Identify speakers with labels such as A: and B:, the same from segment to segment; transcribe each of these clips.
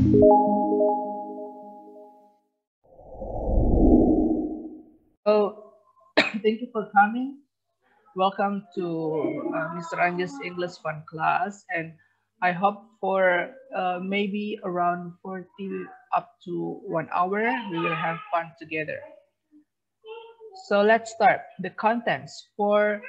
A: So, thank you for coming. Welcome to Mr. Anja's English Fun class, and I hope for maybe around 40 up to 1 hour, we will have fun together. So let's start the contents. For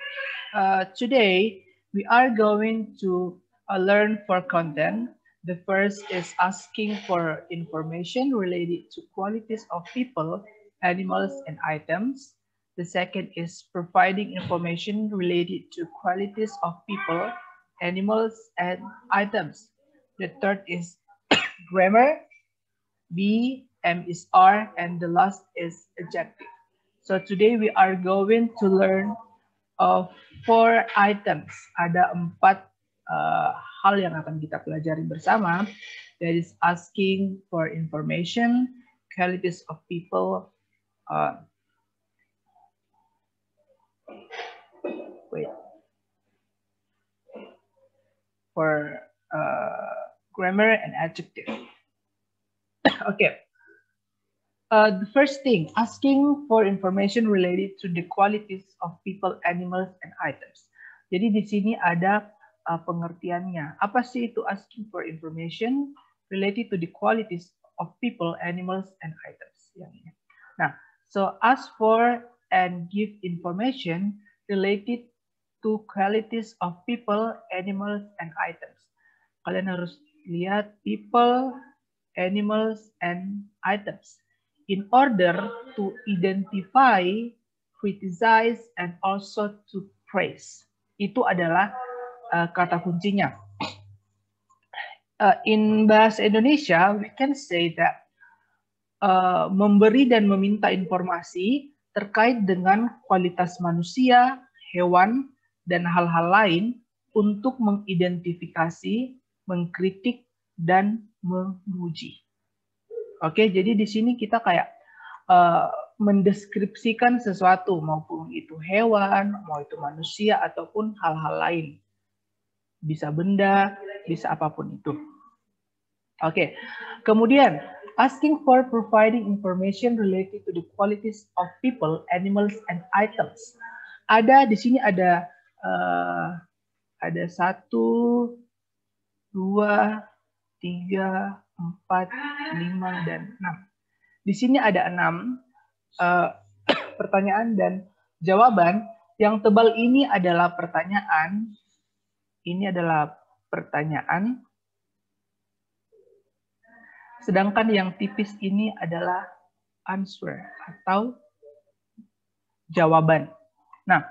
A: today, we are going to learn for content. The first is asking for information related to qualities of people, animals, and items. The second is providing information related to qualities of people, animals, and items. The third is grammar. B, M is R, and the last is adjective. So today we are going to learn of 4 items. Ada 4 hal yang akan kita pelajari bersama. That is asking for information, qualities of people, for grammar and adjective. Okay. The first thing, asking for information related to the qualities of people, animals, and items. Jadi di sini ada pengertiannya. Apa sih itu asking for information related to the qualities of people, animals, and items? Yang ini. Nah, so ask for and give information related to qualities of people, animals, and items. Kalian harus lihat people, animals, and items. In order to identify, criticize, and also to praise. Itu adalah kata kuncinya. In bahasa Indonesia, we can say that memberi dan meminta informasi terkait dengan kualitas manusia, hewan, dan hal-hal lain untuk mengidentifikasi, mengkritik, dan memuji. Oke, jadi di sini kita kayak mendeskripsikan sesuatu, maupun itu hewan, mau itu manusia, ataupun hal-hal lain. Bisa benda, bisa apapun itu. Oke, kemudian asking for providing information related to the qualities of people, animals, and items. Ada di sini ada 1, 2, 3, 4, 5, dan 6. Di sini ada 6 pertanyaan dan jawaban. Yang tebal ini adalah pertanyaan. Ini adalah pertanyaan. Sedangkan yang tipis ini adalah answer atau jawaban. Nah,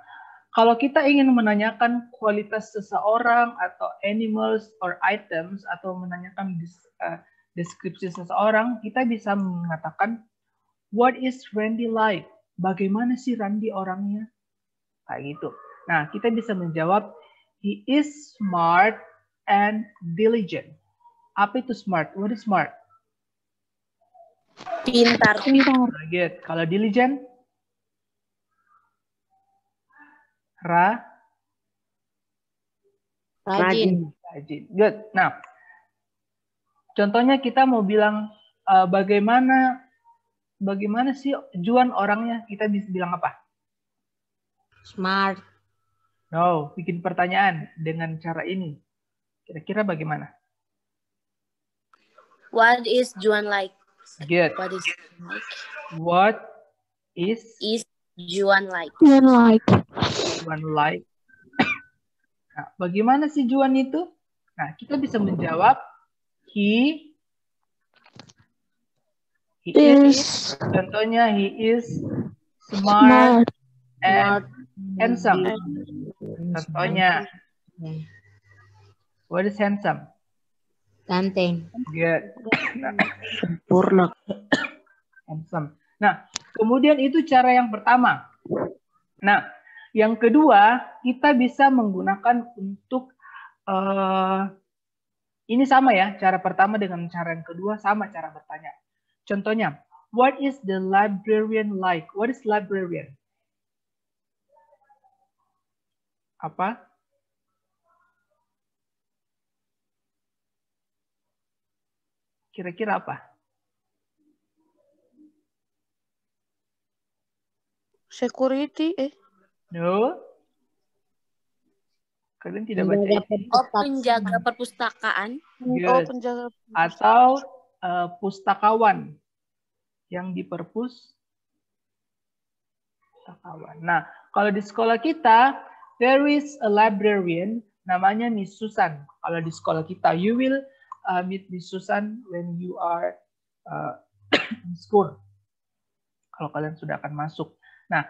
A: kalau kita ingin menanyakan kualitas seseorang atau animals or items atau menanyakan deskripsi seseorang, kita bisa mengatakan what is Randy like? Bagaimana sih Randy orangnya? Kayak gitu. Nah, kita bisa menjawab he is smart and diligent. Apa itu smart? What is smart?
B: Pintar.
A: Good. Kalau diligent?
B: Rajin.
A: Good. Nah, contohnya kita mau bilang bagaimana sih Juan orangnya? Kita bisa bilang apa?
B: Smart.
A: No, bikin pertanyaan dengan cara ini. Kira-kira bagaimana?
B: What is Juan like?
A: Good. What is
B: Juan like?
A: Juan like? Nah, bagaimana sih Juan itu? Nah, kita bisa menjawab he is. Contohnya he is smart and handsome. Contohnya, what is handsome?
B: Ganteng.
A: Good.
B: Sempurna.
A: Handsome. Nah, kemudian itu cara yang pertama. Nah, yang kedua, kita bisa menggunakan untuk ini sama ya, cara pertama dengan cara yang kedua sama cara bertanya. Contohnya, what is the librarian like? What is librarian? Apa? Kira-kira apa?
C: Security,
A: No. Kalian tidak baca ini?
B: Penjaga perpustakaan.
C: Oh, penjaga.
A: Atau pustakawan yang di perpustakawan. Nah, kalau di sekolah kita, there is a librarian, namanya Miss Susan. Kalau di sekolah kita, you will meet Miss Susan when you are in school. Kalau kalian sudah akan masuk. Nah,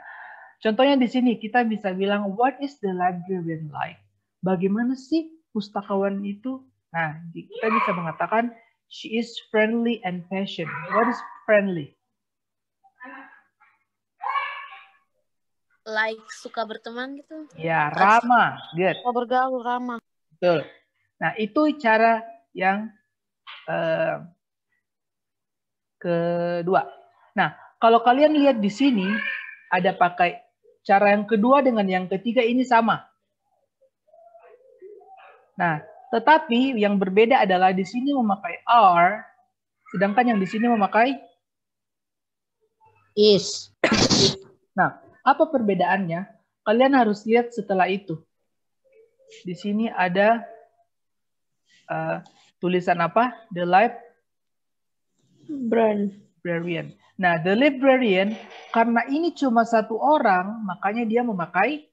A: contohnya di sini kita bisa bilang, what is the librarian like? Bagaimana sih pustakawan itu? Nah, kita bisa mengatakan, she is friendly and patient. What is friendly?
B: Like suka berteman gitu.
A: Ya, ramah. Good.
C: Oh, bergaul, ramah.
A: Betul. Nah, itu cara yang kedua. Nah, kalau kalian lihat di sini, ada pakai cara yang kedua dengan yang ketiga ini sama. Nah, tetapi yang berbeda adalah di sini memakai are, sedangkan yang di sini memakai
B: Is.
A: Nah, apa perbedaannya? Kalian harus lihat setelah itu. Di sini ada tulisan apa? The librarian. Nah, the librarian, karena ini cuma satu orang, makanya dia memakai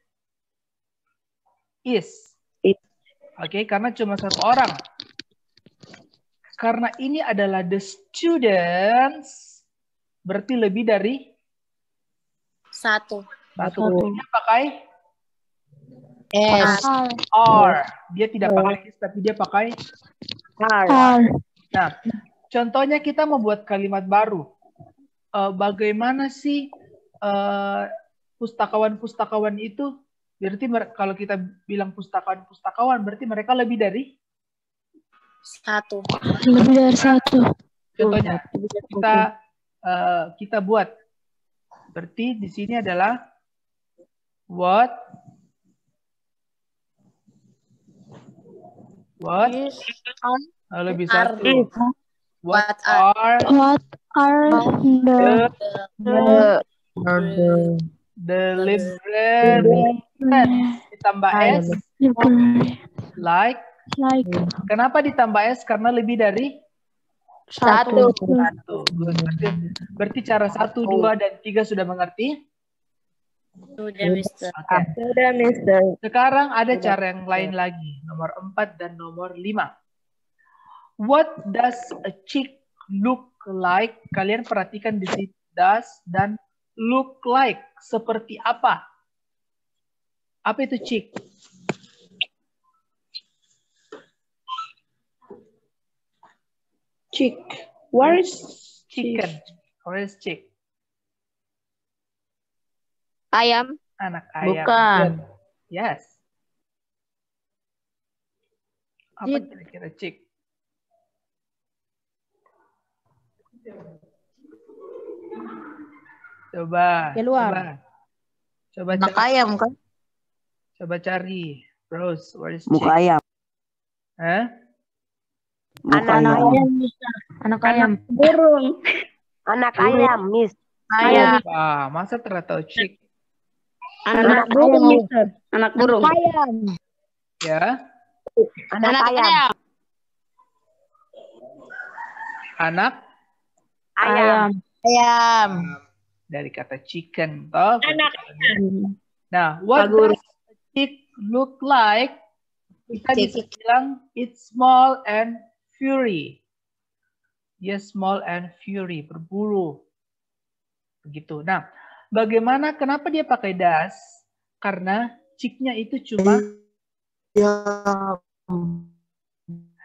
A: is. Oke, karena cuma satu orang. Karena ini adalah the students, berarti lebih dari
B: Satu.
A: Dia pakai
B: S.
A: are. Dia tidak pakai is, tapi dia pakai
C: Are.
A: Nah, contohnya kita membuat kalimat baru. Bagaimana sih pustakawan-pustakawan itu? Berarti kalau kita bilang pustakawan, berarti mereka lebih dari
B: Satu.
C: Lebih dari satu.
A: Contohnya, kita buat. Berarti di sini adalah what
C: Is.
A: lebih
B: Are.
A: satu. What are the librarian ditambah S like. Kenapa ditambah S? Karena lebih dari
C: Satu.
A: Good. Berarti cara 1, 2, dan 3 sudah mengerti?
B: Sudah, Mister.
A: Oke.
C: Sudah, Mister.
A: Sekarang ada cara yang lain lagi. Nomor 4 dan nomor 5. What does a chick look like? Kalian perhatikan di sini. Does dan look like. Seperti apa? Apa itu chick?
D: Chick. Where is
A: Chicken. Where is chick?
C: Ayam.
A: Anak ayam.
C: Bukan.
A: Yes. Apa kira-kira chick? Coba.
D: Keluar.
A: Coba
C: Anak
A: cari.
C: ayam kan?
A: Coba cari. Rose, where is chick?
E: Muka ayam.
A: Hah?
E: Muka ayam.
C: Anak ayam.
D: burung?
E: Anak ayam, Miss.
C: Ayam.
A: Wah, masa ternyata chick?
D: Anak burung, Mister. Anak burung.
C: Ayam.
A: Ya.
E: Anak ayam.
A: Anak
E: Ayam.
C: Ayam.
A: dari kata chicken. Toh.
D: Anak ayam.
A: Nah, what does a chick look like? Kita bisa bilang it's small and furry. Yes, small and furry, berbulu. Begitu. Nah, bagaimana? Kenapa dia pakai does? Karena chicknya itu cuma.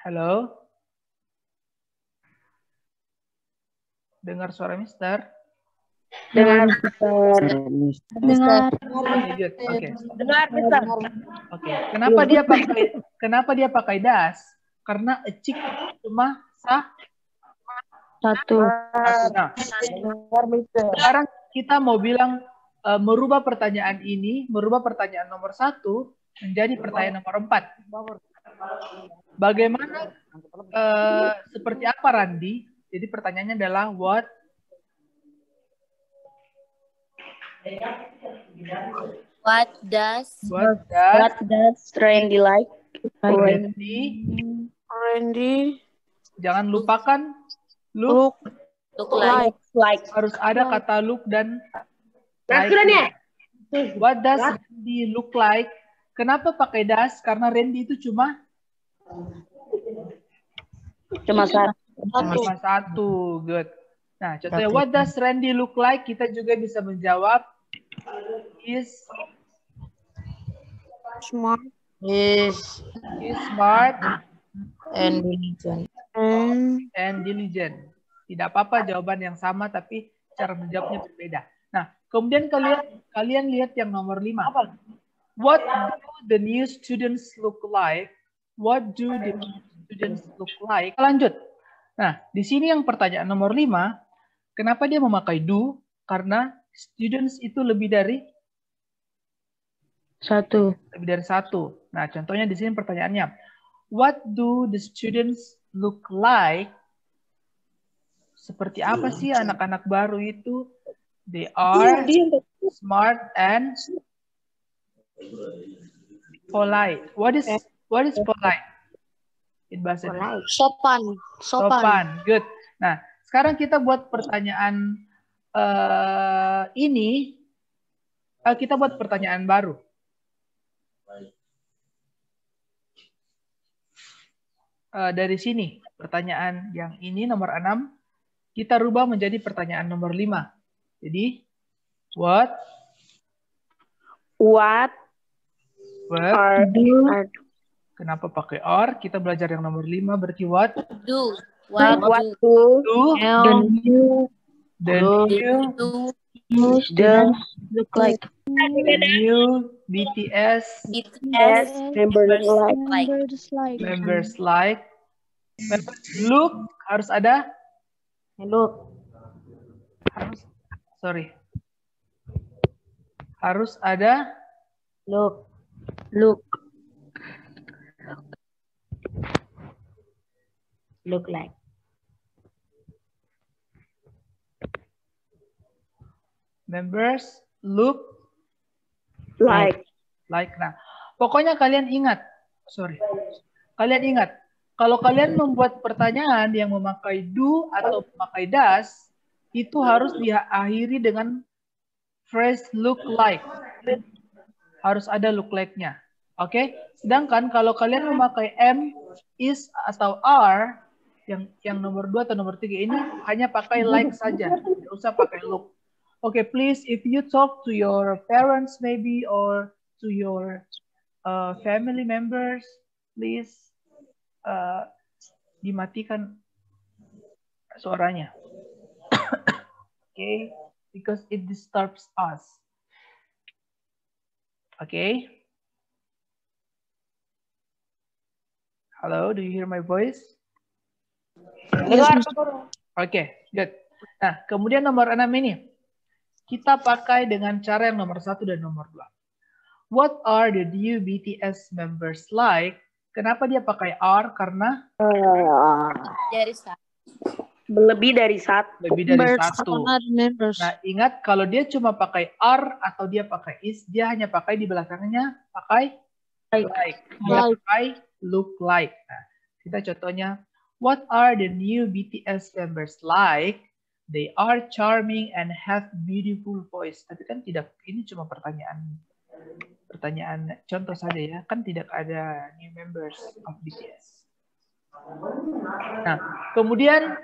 A: Halo. Dengar suara Mister?
D: Dengar.
C: Dengar.
A: Oke.
D: Dengar, Mister.
A: Oke. Kenapa dia pakai das? Karena a chick cuma
C: Satu.
A: Nah, sekarang kita mau bilang merubah pertanyaan nomor 1 menjadi pertanyaan nomor 4. Bagaimana seperti apa Randi? Jadi pertanyaannya adalah what
B: does
D: Randy like?
A: Randy, jangan lupakan look
B: look like?
A: harus ada kata look dan like. What does Randy look like? Kenapa pakai does? Karena Randy itu cuma satu. Good. Nah, contohnya what does Randy look like? Kita juga bisa menjawab is
C: Smart.
A: is smart
C: And diligent.
A: and diligent. Tidak apa-apa jawaban yang sama tapi cara menjawabnya berbeda. Nah, kemudian kalian lihat yang nomor 5. What do the new students look like? What do the new students look like? Lanjut. Nah, di sini yang pertanyaan nomor 5, kenapa dia memakai do? Karena students itu lebih dari
C: Satu.
A: satu. Nah, contohnya di sini pertanyaannya, what do the students look like? Seperti apa sih anak-anak baru itu? They are smart and polite. What is polite? In bahasa Indonesia? Sopan. Good. Nah, sekarang kita buat pertanyaan ini. Kita buat pertanyaan baru. Dari sini, pertanyaan yang ini nomor 6, kita rubah menjadi pertanyaan nomor 5. Jadi, what
D: Are
A: kenapa pakai are? Kita belajar yang nomor 5, berarti what
B: Do.
A: do the new
C: Look like.
A: BTS
B: members like.
A: Look harus ada harus ada
C: Look like.
A: members look
D: like.
A: Nah, pokoknya kalian ingat, kalau kalian membuat pertanyaan yang memakai do atau memakai does, itu harus diakhiri dengan phrase look like. Harus ada look like-nya. Oke? Sedangkan kalau kalian memakai am, is, atau are, yang nomor 2 atau nomor 3 ini hanya pakai like saja. Tidak usah pakai look. Okay, please, if you talk to your parents maybe or to your family members, please dimatikan suaranya. Okay, because it disturbs us. Okay. Hello, do you hear my voice? Okay, good. Nah, kemudian nomor 6 ini. Kita pakai dengan cara yang nomor 1 dan nomor 2. What are the new BTS members like? Kenapa dia pakai are? Karena
D: Lebih dari satu.
A: Nah, ingat kalau dia cuma pakai are atau dia pakai is, dia hanya pakai di belakangnya pakai like. Dia pakai look like. Nah, kita contohnya, what are the new BTS members like? They are charming and have beautiful voice. Tapi kan tidak, ini cuma pertanyaan contoh saja ya. Kan tidak ada new members of BTS. Nah, kemudian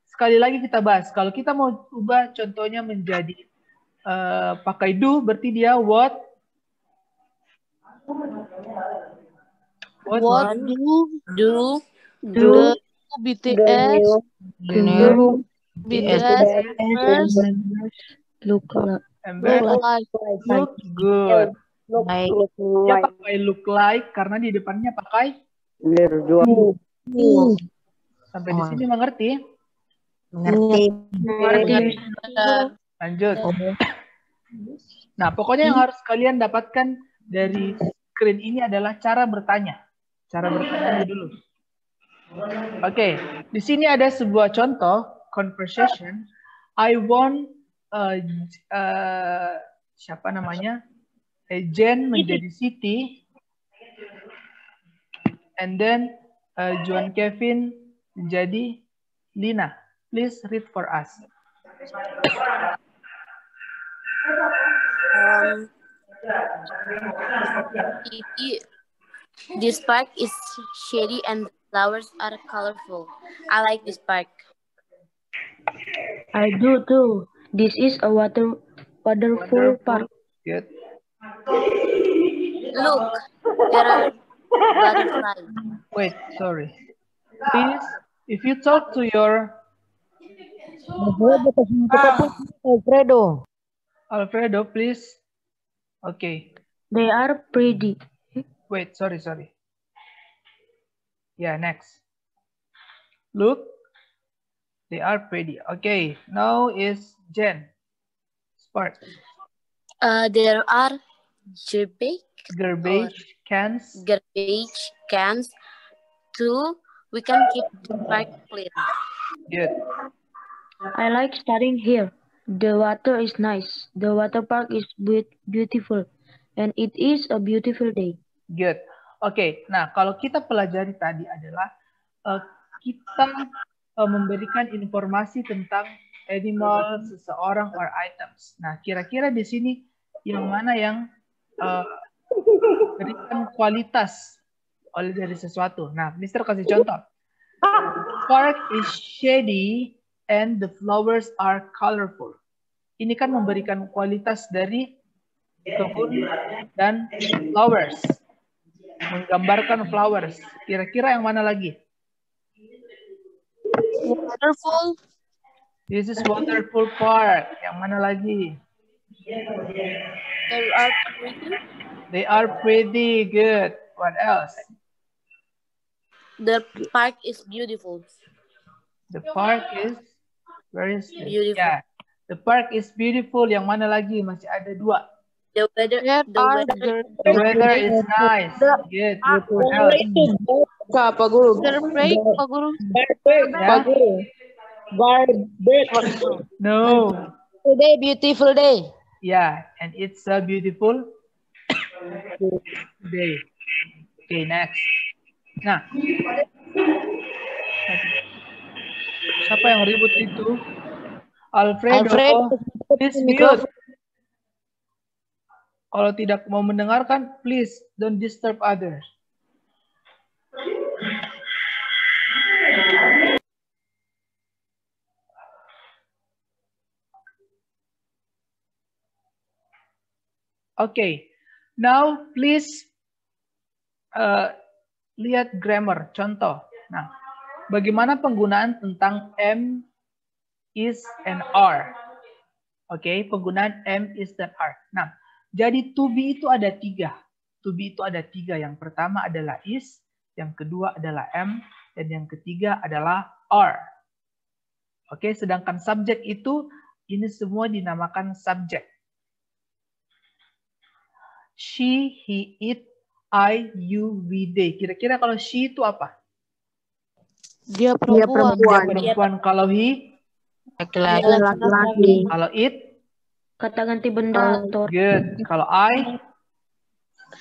A: sekali lagi kita bahas. Kalau kita mau ubah contohnya menjadi pakai do, berarti dia what
B: do
C: BTS members look
A: good. Dia pakai look like karena di depannya pakai sampai di sini mengerti? Lanjut. Nah, pokoknya yang harus kalian dapatkan dari screen ini adalah cara bertanya. Cara bertanya dulu. Oke, di sini ada sebuah contoh conversation. I want siapa namanya? Jen menjadi Siti, and then Juan Kevin menjadi Lina. Please read for us.
B: This park is shady and the flowers are colorful. I like this park.
C: I do too. This is a wonderful park.
A: Good.
B: Look, there are butterflies.
A: Wait, sorry. Please, if you talk to your Alfredo, please. Okay.
C: They are pretty.
A: Wait, sorry. Yeah, next. Look, they are pretty. Okay, now is Jen. Spark.
B: There are
A: Garbage cans.
B: too. We can keep the park clean.
A: Good.
C: I like studying here. The water is nice. The water park is beautiful. And it is a beautiful day.
A: Good. Oke, nah kalau kita pelajari tadi adalah kita memberikan informasi tentang animal, seseorang, or items. Nah, kira-kira di sini yang mana yang berikan kualitas oleh dari sesuatu. Nah, Mister kasih contoh. Park is shady and the flowers are colorful. Ini kan memberikan kualitas dari kebun dan flowers. Menggambarkan flowers. Kira-kira yang mana lagi?
B: Wonderful.
A: This is wonderful park. Yang mana lagi?
B: They are pretty.
A: They are pretty. Good. What else?
B: The park is beautiful.
A: The park is very
B: Beautiful.
A: Yeah. The park is beautiful. Yang mana lagi? Masih ada dua.
B: The weather
A: is nice. Good. What else?
E: Apa guru?
A: Yeah? No.
E: Today beautiful day.
A: Yeah, and it's a beautiful day. Okay, next. Nah, siapa yang ribut itu? Alfredo. Please mute. Kalau tidak mau mendengarkan, please don't disturb others. Okay, now please lihat grammar, contoh. Nah, bagaimana penggunaan tentang am, is, and are. Oke, penggunaan am, is, dan are. Nah, jadi to be itu ada tiga. To be itu ada tiga. Yang pertama adalah is, yang kedua adalah am, dan yang ketiga adalah are. Oke, sedangkan subjek itu, ini semua dinamakan subjek. She, he, it, I, you, we, they. Kira-kira kalau she itu apa?
B: Dia perempuan.
A: Kalau he?
C: Laki-laki.
A: Kalau it?
C: Kata ganti benda.
A: Good. Kalau I?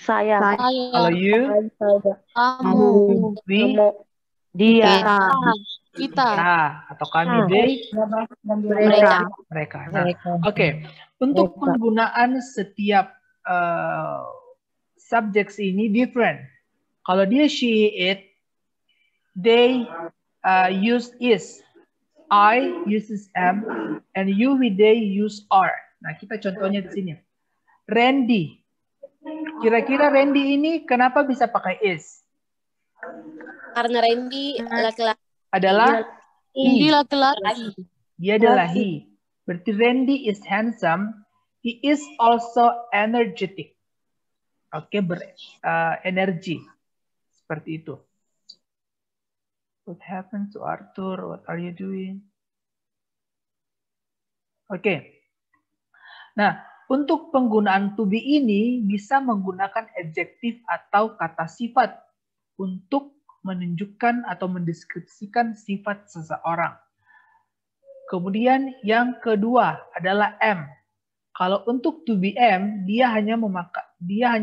E: Saya.
A: Kalau you?
B: Kamu.
A: We?
C: Dia.
B: Kita.
A: Atau kami, they? Mereka. Nah, oke. Untuk penggunaan setiap subjects ini different. Kalau dia she, it, they use is, I uses am, and you, we, they use are. Nah, kita contohnya di sini. Randy. Kira-kira Randy ini kenapa bisa pakai is?
B: Karena Randy laki-laki.
A: Adalah he.
B: Laki-laki.
A: Dia adalah he. Berarti Randy is handsome. He is also energetic. Oke, berenergi. Seperti itu. What happened to Arthur? What are you doing? Oke. Nah, untuk penggunaan to be ini bisa menggunakan adjektif atau kata sifat untuk menunjukkan atau mendeskripsikan sifat seseorang. Kemudian yang kedua adalah am. Kalau untuk to be am, dia hanya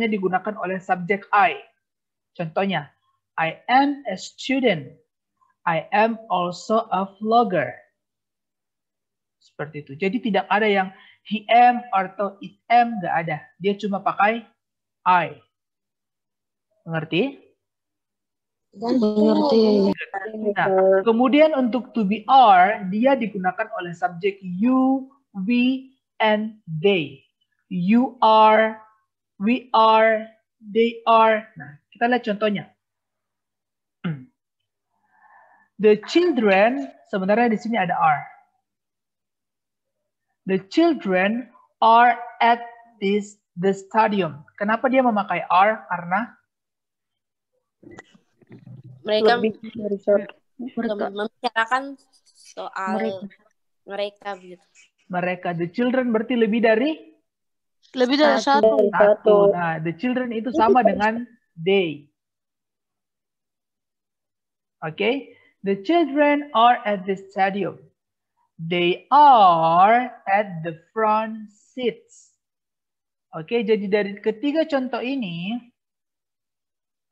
A: digunakan oleh subjek I. Contohnya, I am a student. I am also a vlogger. Seperti itu. Jadi tidak ada yang he am atau it am, nggak ada. Dia cuma pakai I. Mengerti?
E: Mengerti.
A: Nah, kemudian untuk to be are, dia digunakan oleh subjek you, we, and they. You are, we are, they are. Nah, kita lihat contohnya. The children, sebenarnya di sini ada are. The children are at the stadium. Kenapa dia memakai are? Karena
B: Mereka
E: Lebih research.
B: membicarakan soal mereka gitu.
A: mereka, the children berarti lebih dari
C: satu.
A: satu. Nah, the children itu sama dengan they. Okay, the children are at the stadium. They are at the front seats. Oke, jadi dari ketiga contoh ini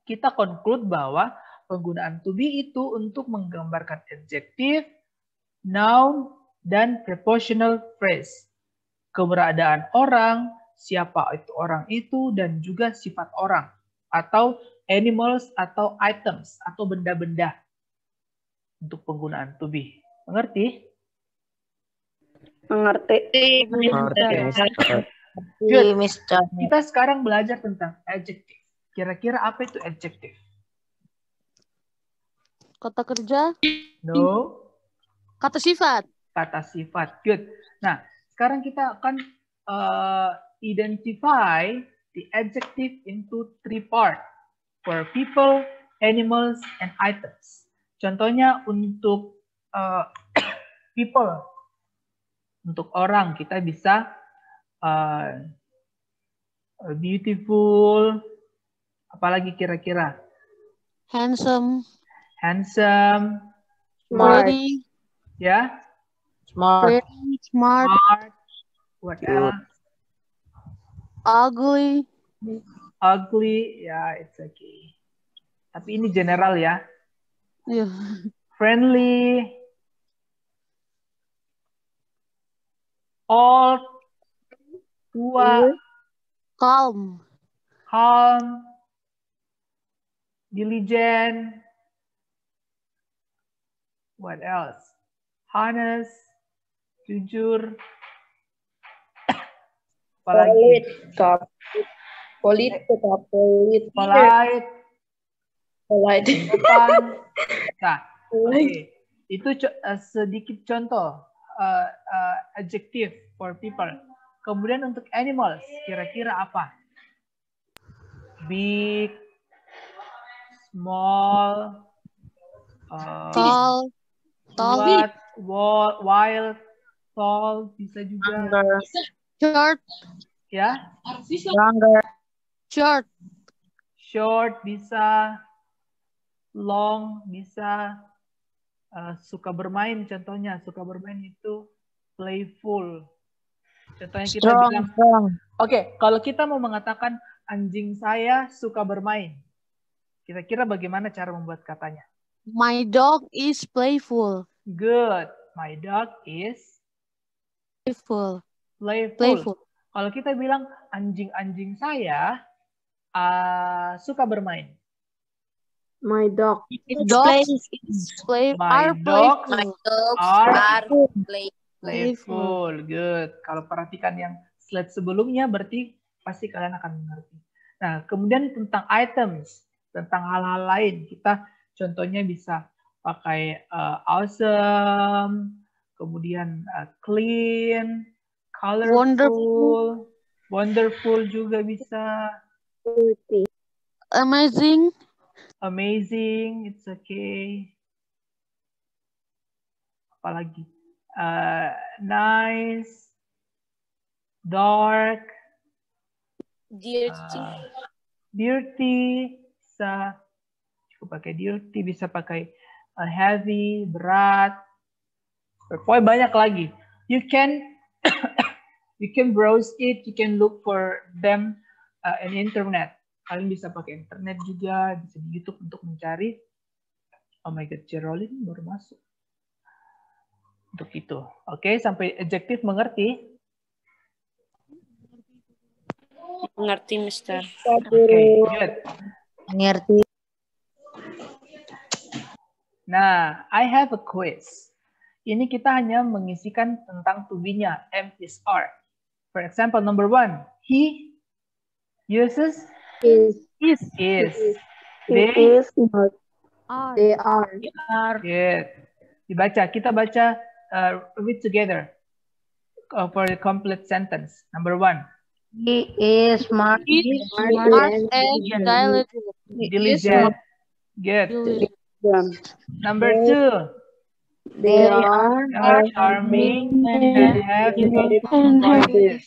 A: kita conclude bahwa penggunaan to be itu untuk menggambarkan adjektif, noun, dan prepositional phrase. Keberadaan orang, siapa itu orang itu, dan juga sifat orang. Atau animals atau items atau benda-benda untuk penggunaan to be. Mengerti?
E: Mengerti.
A: Good.
E: Mister.
A: Kita sekarang belajar tentang adjective. Kira-kira apa itu adjective?
C: Kata kerja,
A: No,
C: kata sifat.
A: kata sifat. Good. Nah, sekarang kita akan identify the adjective into three parts. For people, animals, and items. Contohnya untuk people. Untuk orang kita bisa beautiful, apalagi kira-kira?
C: Handsome,
A: Handsome,
E: Smart.
C: pretty,
A: ya,
E: Smart.
C: smart,
A: smart, what else?
C: ugly,
A: Ugly, ya, it's okay. Tapi ini general ya.
C: yeah.
A: Friendly, old, tua,
C: calm,
A: calm, diligent, what else? Honest, jujur, apalagi?
E: Polite.
A: Polite, sopan. Nah, oke. Itu sedikit contoh adjective for people. Kemudian untuk animals, kira-kira apa? Big, small,
C: tall,
A: what, wild, tall, bisa juga.
C: short,
A: Ya,
C: short,
A: short bisa, long bisa, suka bermain contohnya. Suka bermain itu playful. Contohnya kita bilang, oke, kalau kita mau mengatakan anjing saya suka bermain. Kira-kira bagaimana cara membuat katanya?
C: my dog is playful,
A: Good. My dog is
C: playful,
A: playful.
C: playful.
A: Kalau kita bilang anjing-anjing saya suka bermain.
E: My dog.
C: Dogs
A: My
C: are
A: dogs
B: My
C: playful.
B: dogs
A: are
B: are
A: playful. Good. Kalau perhatikan yang slide sebelumnya berarti pasti kalian akan mengerti. Nah, kemudian tentang items, tentang hal-hal lain, kita contohnya bisa pakai awesome, kemudian clean, colorful, wonderful juga bisa,
C: Amazing,
A: amazing, it's okay. Apalagi nice, dark,
B: dirty.
A: dirty, bisa pakai dirty, bisa pakai heavy, berat. Pokoknya banyak lagi. You can browse it, you can look for them in internet. Kalian bisa pakai internet juga, bisa di YouTube untuk mencari. Oh my god, Geraldine baru masuk. Untuk itu. Oke, sampai adjektif mengerti?
D: Mengerti, Mister.
A: Oke, good.
E: Mengerti.
A: Nah, I have a quiz. Ini kita hanya mengisikan tentang to be-nya, am, is, are. For example, number 1, he uses
E: Is.
A: is.
E: They
A: They
E: not. They are.
A: good. Dibaca, kita baca read together for the complete sentence. Number 1.
C: He is smart.
E: Smart and
A: Diligent. Good. Number 2.
E: They are
A: Charming and have beautiful voices.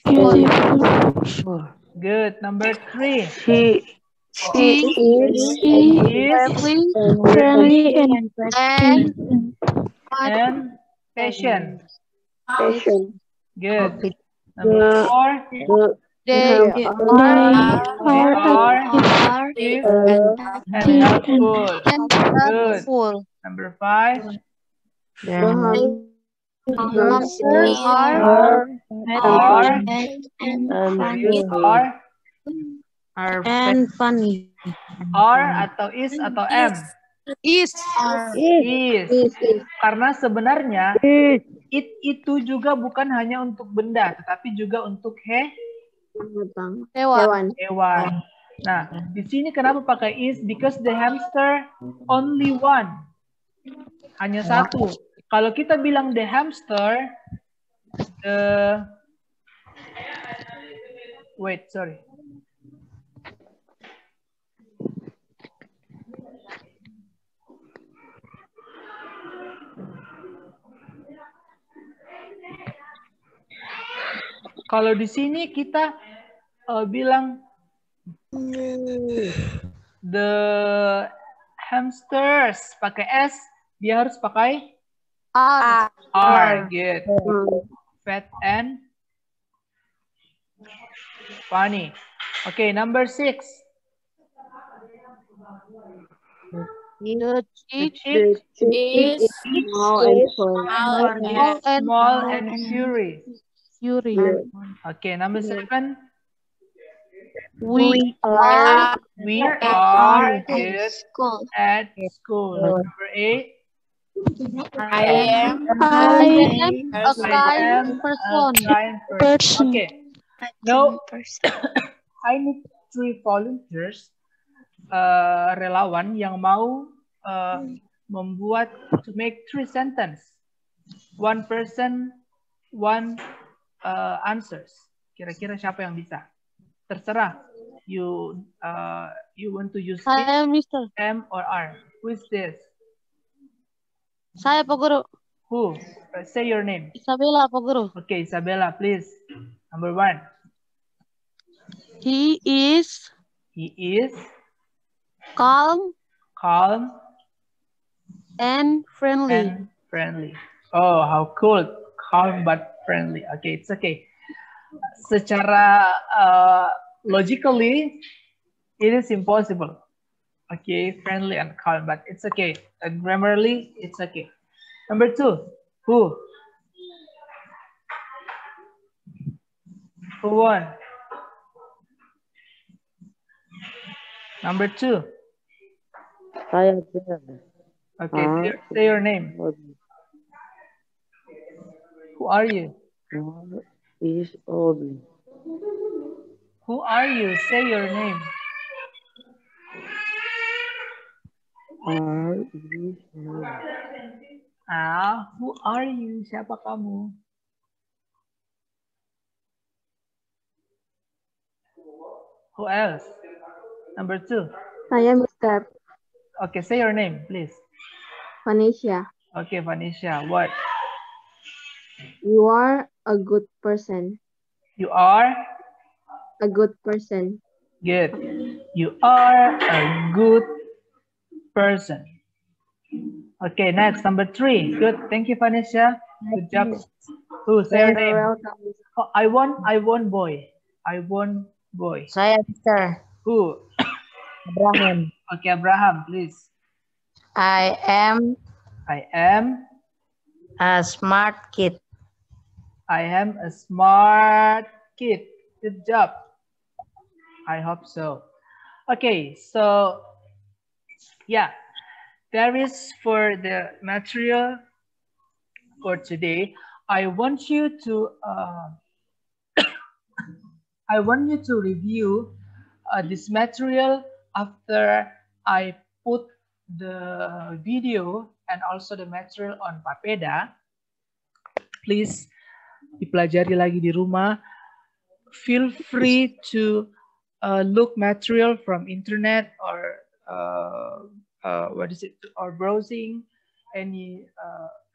A: Good. Number 3.
E: He is
C: Friendly and
A: and patient.
E: patient.
A: Good. Number 4.
E: They
A: are active and helpful. Good. Number 5.
E: the
A: Hamsters
E: are
C: and funny.
A: are atau is atau am? Is. Karena sebenarnya it itu juga bukan hanya untuk benda, tetapi juga untuk
E: hewan.
A: Nah, di sini kenapa pakai is? Because the hamster only one. Hanya satu. Kalau kita bilang the hamster, wait, sorry. Kalau di sini kita bilang the hamsters pakai s, dia harus pakai are. Good. Fat and funny. Okay, number 6.
C: The chick
B: Is
A: Small and curious. Okay, number 7.
C: we
B: are
A: We are good
B: school.
A: at school. Number 8.
B: I am
C: I
B: a kind person.
A: Okay. Now, I need 3 volunteers, relawan yang mau membuat to make 3 sentences. 1 person, 1 answers. Kira-kira siapa yang bisa? Terserah. You want to use
C: Saya,
A: it,
C: Mister.
A: am or are. Who is this?
C: Saya, Pak Guru.
A: Who? Say your name.
C: Isabella, Pak Guru.
A: Okay, Isabella, please. Number 1.
C: He is
A: He is
C: calm
A: calm
C: and friendly.
A: Oh, how cool. Calm but friendly. Okay, it's okay. Secara logically, it is impossible. Okay, friendly and calm, but it's okay. Grammarly, it's okay. Number 2, who? Who won? Number 2.
E: Saya
A: Okay, say your name. Who are you?
E: is Obi.
A: Who are you? Say your name.
E: Are is
A: Who are you? Siapa kamu? Who else? Number 2.
E: Saya Mister
A: Okay, say your name, please.
E: Vanisha.
A: Okay, Vanisha. What?
E: You are a good person.
A: You are
E: A good person.
A: good. You are a good person. Okay, next, number 3. Good. Thank you, Vanessa. Good job. Who? Say your name.
E: Welcome.
A: Oh, I want boy. I want boy.
F: Saya, Mister.
A: Who?
F: Abraham.
A: Okay, Abraham, please.
F: I am
A: I am
F: a smart kid.
A: a smart kid. Good job. I hope so. Okay, so yeah, there is for the material for today. I want you to review this material after I put the video and also the material on Papeda. Please dipelajari lagi di rumah. Feel free to look material from internet or or browsing any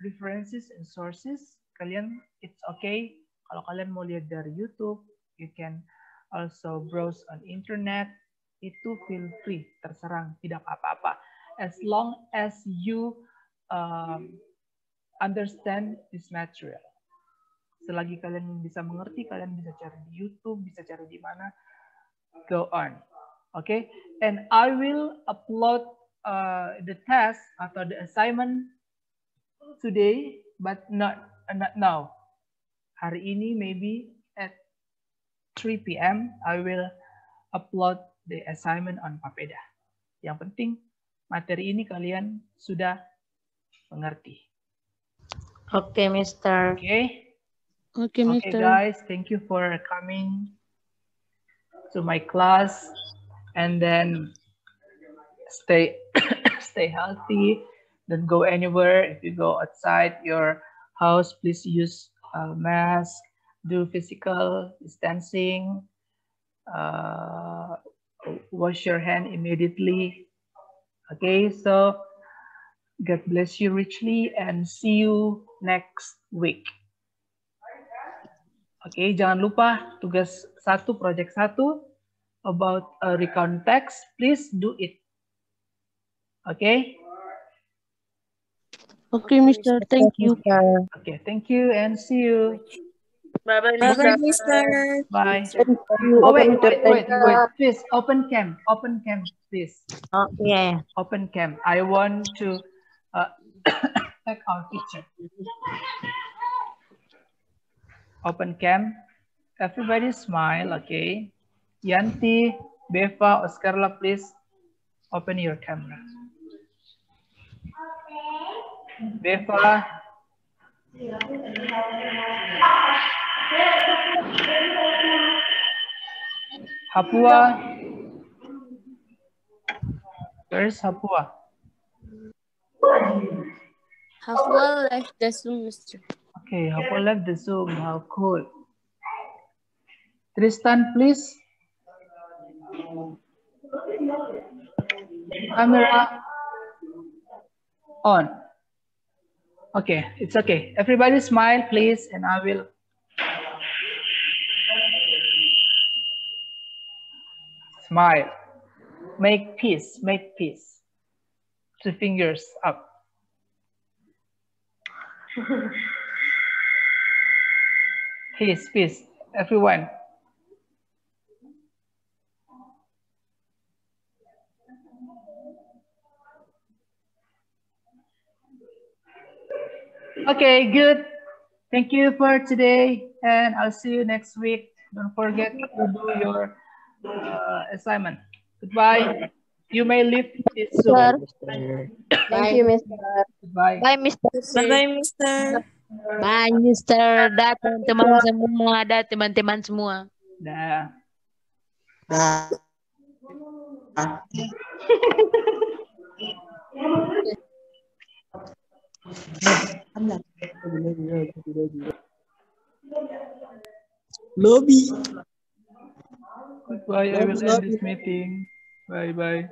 A: references and sources. Kalian, it's okay. Kalau kalian mau lihat dari YouTube, you can also browse on internet. Itu feel free, terserah, tidak apa-apa. As long as you understand this material. Selagi kalian bisa mengerti, kalian bisa cari di YouTube, bisa cari di mana. Go on. Okay? And I will upload the test atau the assignment today, but not now. Hari ini maybe at 3 p.m. I will upload the assignment on Papeda. Yang penting materi ini kalian sudah mengerti.
F: Okay, Mister.
A: Okay?
D: Okay,
A: Okay,
D: Mister.
A: guys, thank you for coming to my class, and then stay stay healthy. Don't go anywhere. If you go outside your house, please use a mask. Do physical distancing. Wash your hand immediately. Okay, so God bless you richly and see you next week. Oke, jangan lupa tugas 1, project 1 about recount text. Please do it. Okay?
D: Okay, Mister. Thank you.
A: Okay, thank you and see you.
F: Bye-bye,
G: Bye-bye,
F: Mister.
G: Mister.
A: Bye.
D: You.
A: Oh,
D: Okay,
A: wait,
D: Mister.
A: wait, please, open cam, please.
F: Okay.
A: Open cam. I want to take our picture. Open cam. Everybody smile, okay? Yanti, Beva, Oscarla, please open your camera. Beva. Hapua. Where's Hapua?
B: Hafwa left the Zoom, Mister.
A: Okay, Hapua left the Zoom. How cool. Tristan, please. Camera on. Okay, it's okay. Everybody smile, please, and I will. Smile. Make peace, make peace. 2 fingers up. Peace, peace, everyone. Okay, good. Thank you for today, and I'll see you next week. Don't forget to do your assignment. Goodbye. You may leave it soon.
E: Thank you, Mister.
A: Goodbye.
F: Bye, Mister.
G: Bye-bye, Mister.
F: Bye, Mister. Dah teman-teman semua. Dah teman-teman semua.
A: Dah.
G: Lobby.
A: Goodbye. I will end this meeting. Bye bye.